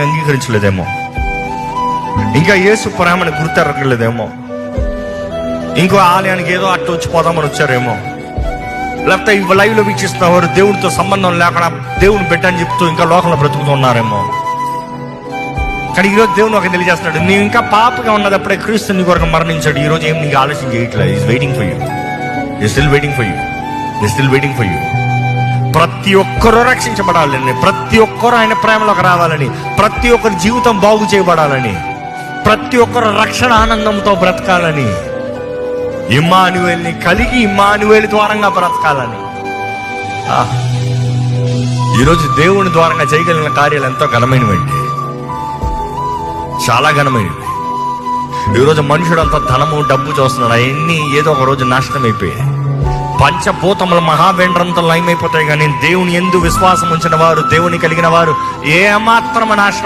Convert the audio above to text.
అంగీకరించలేదేమో, ఇంకా యేసు ప్రేమను గుర్తెరగలేదేమో, ఇంకో ఆలయానికి ఏదో అట్టు వచ్చి పోదామని వచ్చారేమో, లేకపోతే లైవ్ లో వీక్షిస్తున్న వారు దేవుడితో సంబంధం లేకుండా దేవుని పెట్టని చెప్తూ ఇంకా లోకంలో బ్రతుకుతున్నారేమో. కానీ ఈరోజు దేవుని ఒక తెలియజేస్తున్నాడు, నీవు ఇంకా పాపగా ఉన్నదప్పుడే క్రీస్తు నీ కొరకు మరణించాడు. ఈరోజు ఏం నీకు ఆలోచన చేయట్లేదు. Is waiting for you, is still waiting for you, is still waiting for you. ప్రతి ఒక్కరూ రక్షించబడాలని, ప్రతి ఒక్కరూ ఆయన ప్రేమలోకి రావాలని, ప్రతి ఒక్కరి జీవితం బాగు చేయబడాలని, ప్రతి ఒక్కరు రక్షణ ఆనందంతో బ్రతకాలని, ఇమ్మానుయేలుని కలిగి ఇమ్మానుయేలు ద్వారంగా బ్రతకాలని. ఈరోజు దేవుని ద్వారంగా చేయగలిగిన కార్యాలు ఎంతో ఘనమైనవండి, చాలా ఘనమైనవి. ఈరోజు మనుషుడంతా ధనము డబ్బు చూస్తున్నాడు, అవన్నీ ఏదో ఒక రోజు నాశనం అయిపోయాయి. పంచభూతముల మహావేంద్రంతో లయమైపోతాయి, కానీ దేవుని యందు విశ్వాసం ఉంచిన వారు, దేవుని కలిగిన వారు ఏమాత్రం నాశనం